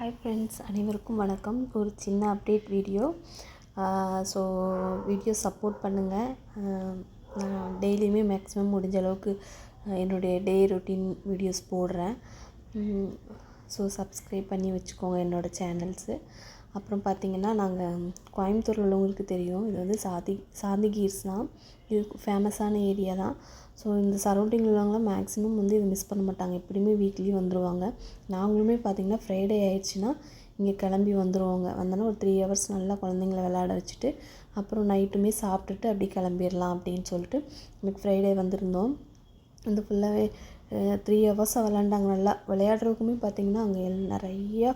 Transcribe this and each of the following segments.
Hi friends, அனைவருக்கும் வணக்கம். ஒரு சின்ன update video. So video support பண்ணுங்கள். நான் டெய்லியுமே மேக்ஸிமம் முடிஞ்ச அளவுக்கு என்னுடைய டே ரொட்டீன் வீடியோஸ் போடுறேன். ஸோ சப்ஸ்கிரைப் பண்ணி வச்சுக்கோங்க என்னோடய சேனல்ஸு. அப்புறம் பார்த்திங்கன்னா, நாங்கள் கோயம்புத்தூரில் உள்ளவங்களுக்கு தெரியும், இது வந்து சாந்தி கீர்ஸ் தான். இது ஃபேமஸான ஏரியா தான். ஸோ இந்த சரௌண்டிங்கில் உள்ளவங்களாம் மேக்ஸிமம் வந்து இது மிஸ் பண்ண மாட்டாங்க. எப்படியுமே வீக்லி வந்துடுவாங்க. நாங்களுமே பார்த்திங்கன்னா ஃப்ரைடே ஆயிடுச்சுன்னா இங்கே கிளம்பி வந்துடுவாங்க. வந்தோன்னா ஒரு 3 ஹவர்ஸ் நல்லா குழந்தைங்கள விளையாட வச்சுட்டு அப்புறம் நைட்டுமே சாப்பிட்டுட்டு அப்படி கிளம்பிடலாம் அப்படின்னு சொல்லிட்டு எனக்கு ஃப்ரைடே வந்திருந்தோம். வந்து ஃபுல்லாகவே 3 ஹவர்ஸாக விளாண்டாங்க. நல்லா விளையாடுறதுக்குமே பார்த்திங்கன்னா அங்கே நிறையா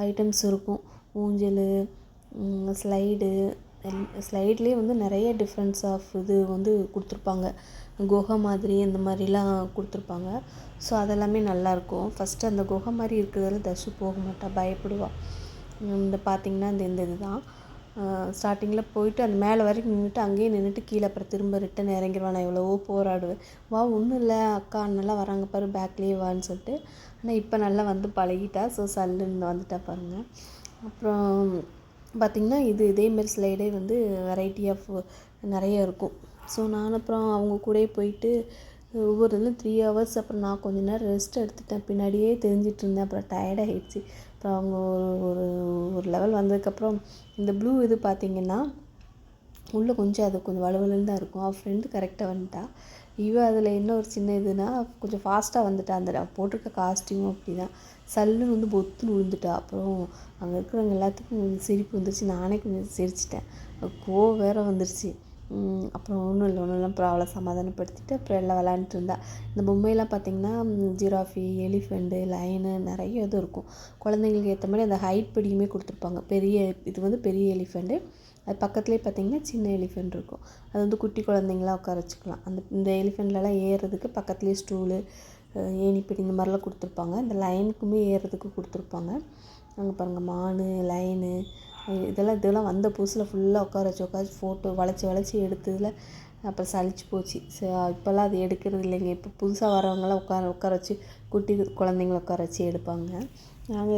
ஐட்டம்ஸ் இருக்கும். ஊஞ்சல், ஸ்லைட்லேயே வந்து நிறைய டிஃப்ரென்ஸ் ஆஃப் இது வந்து கொடுத்துருப்பாங்க. குகை மாதிரி இந்த மாதிரிலாம் கொடுத்துருப்பாங்க. ஸோ அதெல்லாமே நல்லாயிருக்கும். ஃபஸ்ட்டு அந்த குகை மாதிரி இருக்கிறதுல தர்ஷு போக மாட்டா, பயப்படுவாள். இந்த பார்த்திங்கன்னா இந்த இது தான் ஸ்டார்டிங்கில் போயிட்டு அந்த மேலே வரைக்கும் நின்றுட்டு அங்கேயே நின்றுட்டு கீழே அப்புறம் திரும்ப ரிட்டன் இறங்கிடுவான். நான் எவ்வளவோ போராடுவேன், வா ஒன்றும் இல்லை அக்கா நல்லா வராங்க பாரு பேக்லேயே வான்னு சொல்லிட்டு. ஆனால் இப்போ நல்லா வந்து பழகிட்டா. ஸோ சல்லுன்னு வந்துட்டா பாருங்கள். அப்புறம் பார்த்திங்கன்னா இதேமாரி ஸ்லைடே வந்து வெரைட்டி ஆஃப் நிறைய இருக்கும். ஸோ நான் அப்புறம் அவங்க கூடயே போயிட்டு ஒவ்வொரு இதுலையும் 3 ஹவர்ஸ். அப்புறம் நான் கொஞ்ச நேரம் ரெஸ்ட் எடுத்துட்டேன், பின்னாடியே தெரிஞ்சிட்டு இருந்தேன். அப்புறம் டயர்டாகிடுச்சு. அப்புறம் அவங்க ஒரு லெவல் வந்ததுக்கப்புறம் இந்த ப்ளூ இது பார்த்திங்கன்னா உள்ளே கொஞ்சம் வலுவலுன்னு தான் இருக்கும். அவள் ஃப்ரெண்டு கரெக்டாக வந்துட்டா. அதில் என்ன ஒரு சின்ன இதுனா கொஞ்சம் ஃபாஸ்ட்டாக வந்துட்டா. அந்த போட்டிருக்க காஸ்டியூமும் அப்படி தான் சல்லுன்னு வந்து பொத்துன்னு விழுந்துட்டா. அப்புறம் அங்கே இருக்கிறவங்க எல்லாத்துக்கும் சிரிப்பு வந்துருச்சு. நானே கொஞ்சம் சிரிச்சிட்டேன். கோவம் வேறு வந்துருச்சு. அப்புறம் ஒன்றும் இல்லை அப்புறம் அவளை சமாதானப்படுத்திட்டு அப்புறம் எல்லாம் விளாண்டுட்டு இருந்தா. இந்த பொம்மையெல்லாம் பார்த்திங்கன்னா ஜிராஃபி, எலிஃபெண்ட்டு, லயனு நிறைய இது இருக்கும். குழந்தைங்களுக்கு ஏற்ற மாதிரி அந்த ஹைட் படியுமே கொடுத்துருப்பாங்க. இது வந்து பெரிய எலிஃபெண்ட்டு, அது பக்கத்துலேயே பார்த்திங்கன்னா சின்ன எலிஃபெண்ட் இருக்கும். அது வந்து குட்டி குழந்தைங்களாம் உட்கார வச்சுக்கலாம். இந்த எலிஃபெண்ட்லலாம் ஏறுறதுக்கு பக்கத்துலேயே ஸ்டூலு, ஏணிப்படி இந்த மாதிரிலாம் கொடுத்துருப்பாங்க. இந்த லைனுக்குமே ஏறுறதுக்கு கொடுத்துருப்பாங்க. அங்கே பாருங்கள் மான், லைனு இதெல்லாம் வந்த புதுசில் ஃபுல்லாக உட்கார வச்சு ஃபோட்டோ வளைச்சி எடுத்ததில் அப்புறம் சலிச்சு போச்சு. இப்போல்லாம் அது எடுக்கிறது இல்லைங்க. இப்போ புதுசாக வரவங்களாம் உட்கார வச்சு குட்டி குழந்தைங்கள உட்கார வச்சு எடுப்பாங்க. நாங்கள்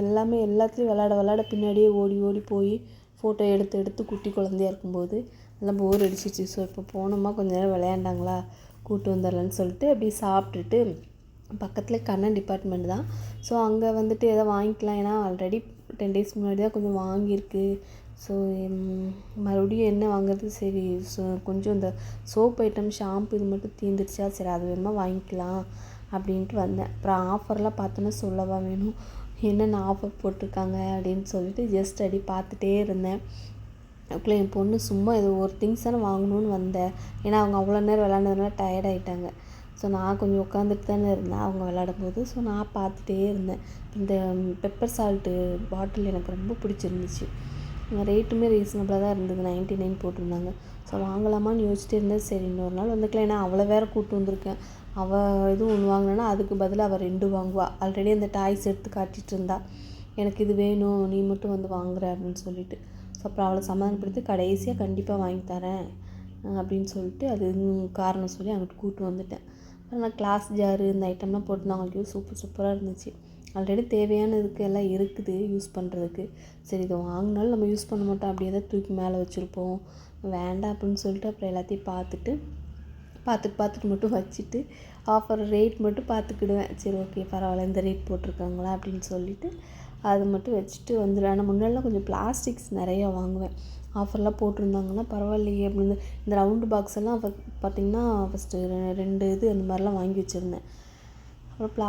எல்லாத்துலேயும் விளாட பின்னாடியே ஓடி போய் ஃபோட்டோ எடுத்து குட்டி குழந்தையாக இருக்கும்போது எல்லாம் போர் அடிச்சிச்சு. ஸோ இப்போ போனோமா கொஞ்சம் நேரம் விளையாண்டாங்களா, கூப்பிட்டு வந்துடலான்னு சொல்லிட்டு அப்படியே சாப்பிட்டுட்டு பக்கத்தில் கண்ணன் டிபார்ட்மெண்ட் தான். ஸோ அங்கே வந்துட்டு எதோ வாங்கிக்கலாம். ஏன்னா ஆல்ரெடி 10 டேஸ் முன்னாடி தான் கொஞ்சம் வாங்கியிருக்கு. ஸோ மறுபடியும் என்ன வாங்குறது, சரி கொஞ்சம் இந்த சோப் ஐட்டம், ஷாம்பு இது மட்டும் தீர்ந்துருச்சா, சரி அது வேணுமா வாங்கிக்கலாம் அப்படின்ட்டு வந்தேன். அப்புறம் ஆஃபர்லாம் பார்த்தோன்னா சொல்லவா வேணும், என்னென்ன ஆஃபர் போட்டிருக்காங்க அப்படின்னு சொல்லிட்டு ஜஸ்ட் அப்படி பார்த்துட்டே இருந்தேன். அதுக்குள்ளே என் பொண்ணு சும்மா ஏதோ ஒரு திங்ஸ் தானே வாங்கணும்னு வந்தேன். ஏன்னா அவங்க அவ்வளோ நேரம் விளாண்டதுனால டயர்ட் ஆகிட்டாங்க. ஸோ நான் கொஞ்சம் உட்காந்துட்டு தானே இருந்தேன் அவங்க விளாடும்போது. ஸோ நான் பார்த்துட்டே இருந்தேன். இந்த பெப்பர் சால்ட்டு பாட்டில் எனக்கு ரொம்ப பிடிச்சிருந்துச்சு. ரேட்டுமே ரீசனபிளாக தான் இருந்தது, 99 போட்டிருந்தாங்க. ஸோ வாங்கலாமான்னு யோசிச்சுட்டு இருந்தேன். சரி இன்னொரு நாள் வந்துக்கலாம். ஏன்னா அவளை வேறு கூப்பிட்டு வந்திருக்கேன். அவள் எதுவும் ஒன்று வாங்கினா அதுக்கு பதிலாக அவள் 2 வாங்குவாள். ஆல்ரெடி அந்த டாய்ஸ் எடுத்து காட்டிகிட்டு இருந்தா, எனக்கு இது வேணும் நீ மட்டும் வந்து வாங்குற அப்படின்னு சொல்லிட்டு. ஸோ அப்புறம் அவளை சமாதானப்படுத்தி கடைசியாக கண்டிப்பாக வாங்கி தரேன் அப்படின்னு சொல்லிட்டு அது காரணம் சொல்லி அங்கிட்டு கூப்பிட்டு வந்துட்டேன். அப்புறம் நான் கிளாஸ் ஜாரு இந்த ஐட்டம்லாம் போட்டுருந்தாங்க. ஐயோ சூப்பராக இருந்துச்சு. ஆல்ரெடி தேவையானதுக்கு எல்லாம் இருக்குது யூஸ் பண்ணுறதுக்கு. சரி இதை வாங்கினாலும் நம்ம யூஸ் பண்ண மாட்டோம், அப்படியே தான் தூக்கி மேலே வச்சுருப்போம், வேண்டாம் அப்படின்னு சொல்லிட்டு அப்புறம் எல்லாத்தையும் பார்த்துட்டு மட்டும் வச்சுட்டு ஆஃபர் ரேட் மட்டும் பார்த்துக்கிடுவேன். சரி ஓகே பரவாயில்ல இந்த ரேட் போட்டிருக்காங்களா அப்படின்னு சொல்லிவிட்டு அது மட்டும் வச்சுட்டு வந்துடுவேன். ஆனால் முன்னாடிலாம் கொஞ்சம் பிளாஸ்டிக்ஸ் நிறையா வாங்குவேன். ஆஃபர்லாம் போட்டிருந்தாங்கன்னா பரவாயில்லையே அப்படின்னு. இந்த ரவுண்டு பாக்ஸ் எல்லாம் பார்த்திங்கன்னா ஃபஸ்ட்டு 2 இது அந்த மாதிரிலாம் வாங்கி வச்சுருந்தேன். அப்புறம்